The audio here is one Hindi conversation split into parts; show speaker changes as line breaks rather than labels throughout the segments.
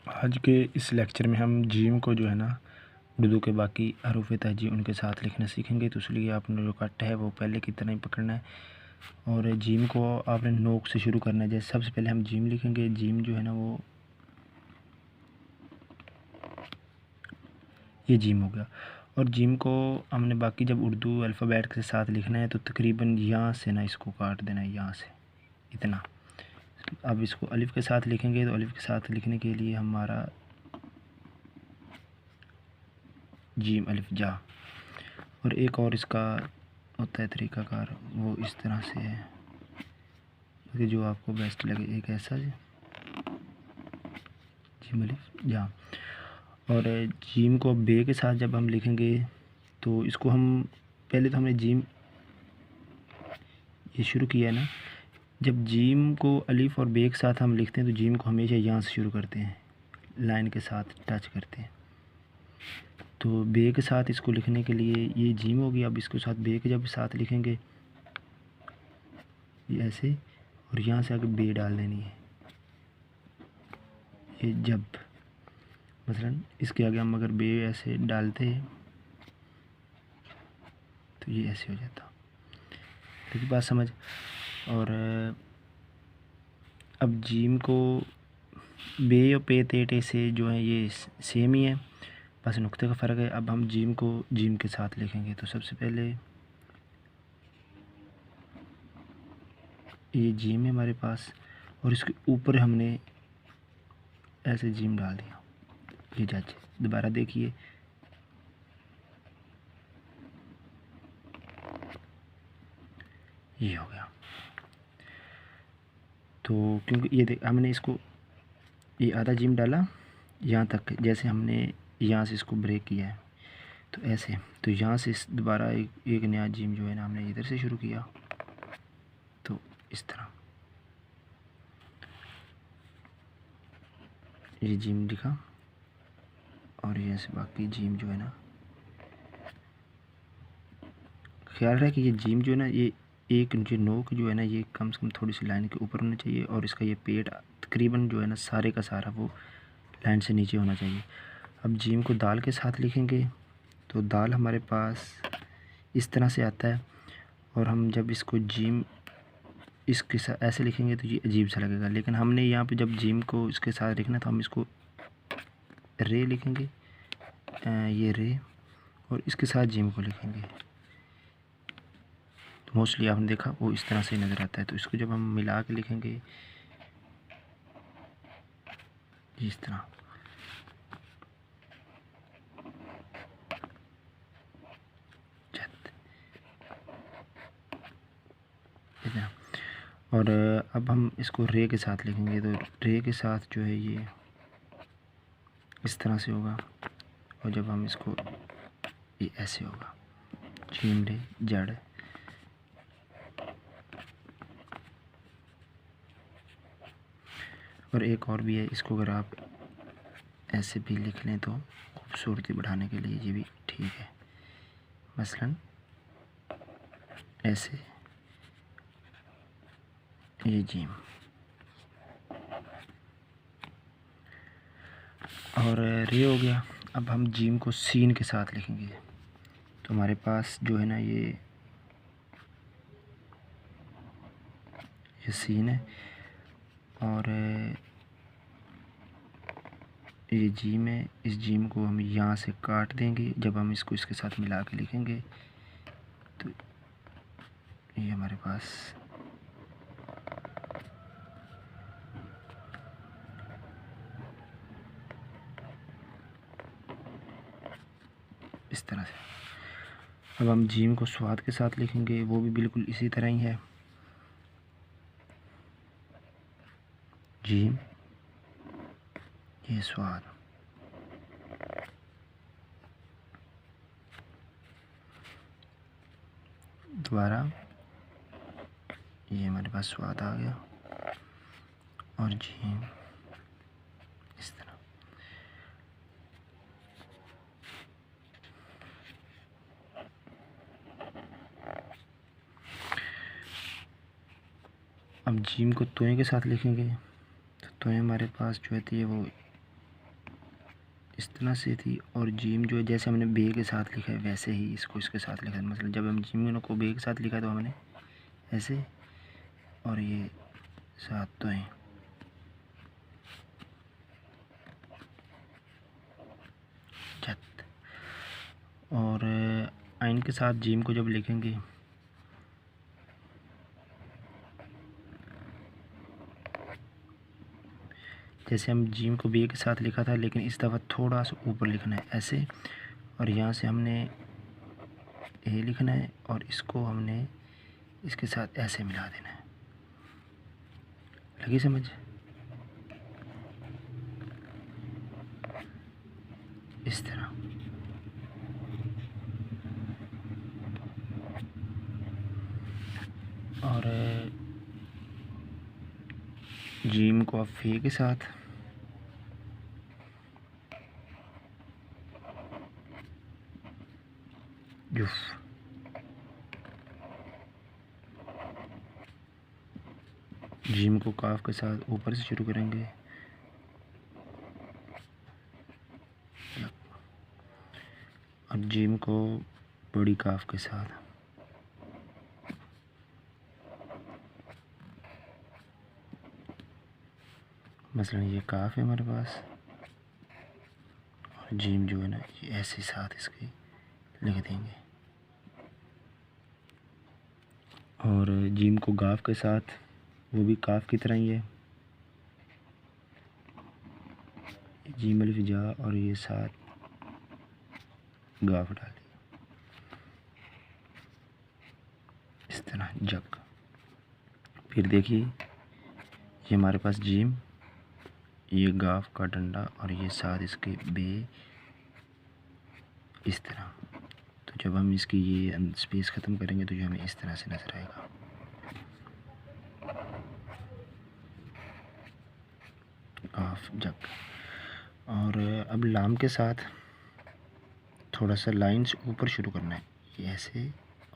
आज के इस लेक्चर में हम जीम को जो है ना उर्दू के बाकी हरूफ तहजी उनके साथ लिखना सीखेंगे। तो इसलिए आपने जो कट है वो पहले की तरह ही पकड़ना है और जीम को आपने नोक से शुरू करना है। जैसे सबसे पहले हम जीम लिखेंगे। जीम जो है ना वो ये जीम हो गया। और जीम को हमने बाकी जब उर्दू अल्फ़ाबेट के साथ लिखना है तो तकरीबन यहाँ से ना इसको काट देना है, यहाँ से इतना। अब इसको अलिफ़ के साथ लिखेंगे तो अलिफ़ के साथ लिखने के लिए हमारा जीम अलिफ जा। और एक और इसका होता है तरीक़ाकार, वो इस तरह से है कि जो आपको बेस्ट लगे। एक ऐसा जीम अलिफ जा। और जीम को बे के साथ जब हम लिखेंगे तो इसको हम पहले तो हमने जीम ये शुरू किया है ना। जब जीम को अलिफ़ और बे के साथ हम लिखते हैं तो जीम को हमेशा यहाँ से शुरू करते हैं, लाइन के साथ टच करते हैं। तो बे के साथ इसको लिखने के लिए ये जीम हो गया। अब इसके साथ बे के जब साथ लिखेंगे ये ऐसे, और यहाँ से आगे बे डाल देनी है। ये जब मसलन इसके आगे हम अगर बे ऐसे डालते हैं तो ये ऐसे हो जाता। ठीक बात समझ। और अब जीम को बे और पे ते टे से जो है ये सेम ही है, बस नुक्ते का फ़र्क है। अब हम जीम को जीम के साथ लिखेंगे तो सबसे पहले ये जीम है हमारे पास और इसके ऊपर हमने ऐसे जीम डाल दिया। ये जज दोबारा देखिए, ये हो गया। तो क्योंकि ये देख हमने इसको ये आधा जीम डाला यहाँ तक, जैसे हमने यहाँ से इसको ब्रेक किया है तो ऐसे, तो यहाँ से दोबारा एक नया जीम जो है ना हमने इधर से शुरू किया तो इस तरह ये जीम लिखा। और ये से बाकी जीम जो है ना, ख्याल रहे कि ये जीम जो है ना ये एक जो नोक जो है ना ये कम से कम थोड़ी सी लाइन के ऊपर होना चाहिए और इसका ये पेट तकरीबन जो है ना सारे का सारा वो लाइन से नीचे होना चाहिए। अब जीम को दाल के साथ लिखेंगे तो दाल हमारे पास इस तरह से आता है। और हम जब इसको जीम इसके साथ ऐसे लिखेंगे तो ये अजीब सा लगेगा, लेकिन हमने यहाँ पे जब जीम को इसके साथ लिखना तो हम इसको रे लिखेंगे, ये रे, और इसके साथ जीम को लिखेंगे तो मोस्टली आपने देखा वो इस तरह से नज़र आता है। तो इसको जब हम मिला के लिखेंगे इस तरह, और अब हम इसको रे के साथ लिखेंगे तो रे के साथ जो है ये इस तरह से होगा। और जब हम इसको ये ऐसे होगा जीम रे जड़। और एक और भी है, इसको अगर आप ऐसे भी लिख लें तो खूबसूरती बढ़ाने के लिए ये भी ठीक है। मसलन ऐसे ये जीम। और रे हो गया। अब हम जीम को सीन के साथ लिखेंगे तो हमारे पास जो है ना ये सीन है और ये जीम है। इस जीम को हम यहाँ से काट देंगे। जब हम इसको इसके साथ मिला के लिखेंगे तो ये हमारे पास इस तरह से। अब हम जीम को स्वाद के साथ लिखेंगे, वो भी बिल्कुल इसी तरह ही है। जीम ये स्वाद, दोबारा ये हमारे पास स्वाद आ गया और जीम इस तरह। अब जीम को तोय के साथ लिखेंगे तो तोय हमारे पास जो है वो इस तरह से थी, और जीम जो है जैसे हमने बे के साथ लिखा है वैसे ही इसको इसके साथ लिखा है। मतलब जब हम जीम को बे के साथ लिखा तो हमने ऐसे, और ये साथ तो है। छत और आइन के साथ जीम को जब लिखेंगे जैसे हम जीम को बे के साथ लिखा था, लेकिन इस दफ़ा थोड़ा सा ऊपर लिखना है ऐसे, और यहाँ से हमने ए लिखना है और इसको हमने इसके साथ ऐसे मिला देना है। लगी समझ? इस तरह। और जीम को आप फे के साथ जुफ, जीम को काफ के साथ ऊपर से शुरू करेंगे, और जीम को बड़ी काफ के साथ। मसलन ये काफ है हमारे पास, और जीम जो है ना ये ऐसे साथ इसके लिख देंगे, और जीम को गाफ के साथ वो भी काफ की तरह ही है, जीम अलिफ जा और ये साथ गाफ डाल दी इस तरह जग। फिर देखिए ये हमारे पास जीम, ये गाफ का डंडा और ये साथ इसके बे इस तरह। तो जब हम इसकी ये स्पेस ख़त्म करेंगे तो ये हमें इस तरह से नज़र आएगा। गाफ जग। और अब लाम के साथ थोड़ा सा लाइन से ऊपर शुरू करना है, ये ऐसे,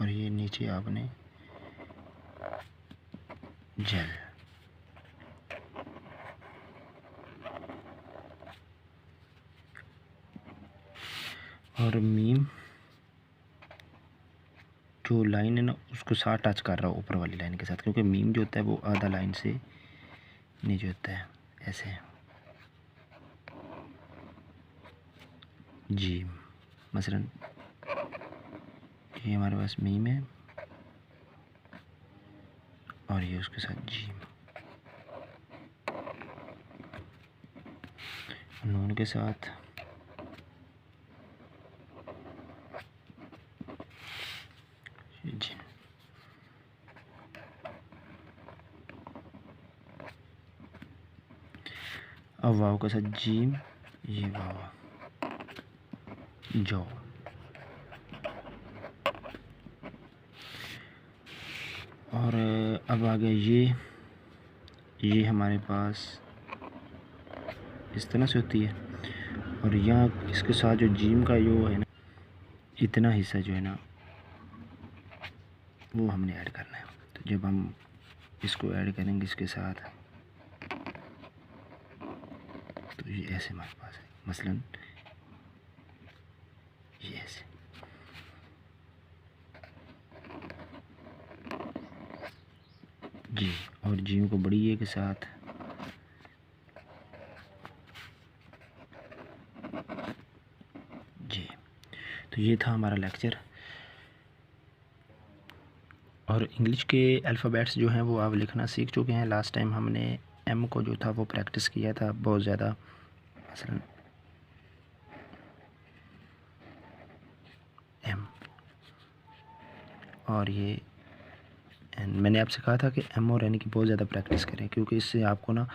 और ये नीचे आपने जल। और मीम जो लाइन है ना उसको साथ टच कर रहा हो ऊपर वाली लाइन के साथ, क्योंकि मीम जो होता है वो आधा लाइन से नीचे होता है ऐसे। जी मसलन ये हमारे पास मीम है और ये उसके साथ जीम, नून के साथ जिन। अब वाव के साथ जीम, ये वाव जो। और अब आ गया ये हमारे पास इस तरह से होती है, और यहाँ इसके साथ जो जीम का यो है ना, इतना हिस्सा जो है ना वो हमने ऐड करना है। तो जब हम इसको ऐड करेंगे इसके साथ तो ये ऐसे हमारे पास है, मसलन ये ऐसे। जी, और जीम को बड़ी ए के साथ जी। तो ये था हमारा लेक्चर। और इंग्लिश के अल्फ़ाबेट्स जो हैं वो आप लिखना सीख चुके हैं। लास्ट टाइम हमने एम को जो था वो प्रैक्टिस किया था बहुत ज़्यादा, मसलन एम, और ये एन। मैंने आपसे कहा था कि एम और एन की बहुत ज़्यादा प्रैक्टिस करें, क्योंकि इससे आपको ना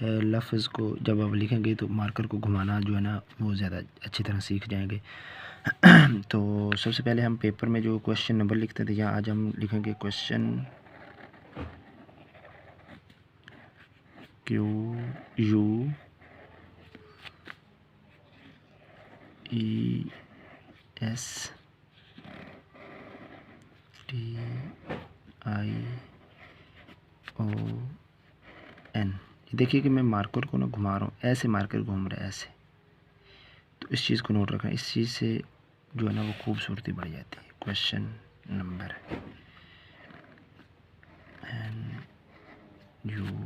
लफ्ज़ को जब आप लिखेंगे तो मार्कर को घुमाना जो है ना वो ज़्यादा अच्छी तरह सीख जाएंगे। तो सबसे पहले हम पेपर में जो क्वेश्चन नंबर लिखते थे, या आज हम लिखेंगे question Q U E S T I O N। देखिए कि मैं मार्कर को ना घुमा रहा हूँ, ऐसे मार्कर घूम रहा है ऐसे, तो इस चीज़ को नोट रखना, इस चीज़ से जो है ना वो खूबसूरती बढ़ जाती है। Question number NUMB।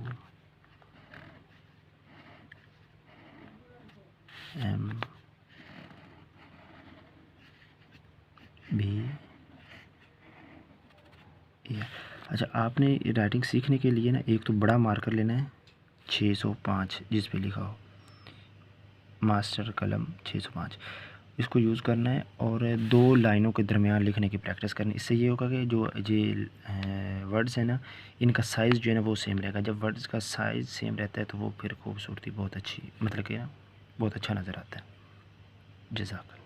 अच्छा, आपने राइटिंग सीखने के लिए ना एक तो बड़ा मार्कर लेना है 605 जिस पे लिखा हो मास्टर कलम 605, इसको यूज़ करना है और 2 लाइनों के दरमियान लिखने की प्रैक्टिस करनी। इससे ये होगा कि जो ये वर्ड्स हैं ना इनका साइज़ जो है ना वो सेम रहेगा। जब वर्ड्स का साइज़ सेम रहता है तो वो फिर खूबसूरती बहुत अच्छी, मतलब कि ना बहुत अच्छा नज़र आता है। जज़ाकल्लाह।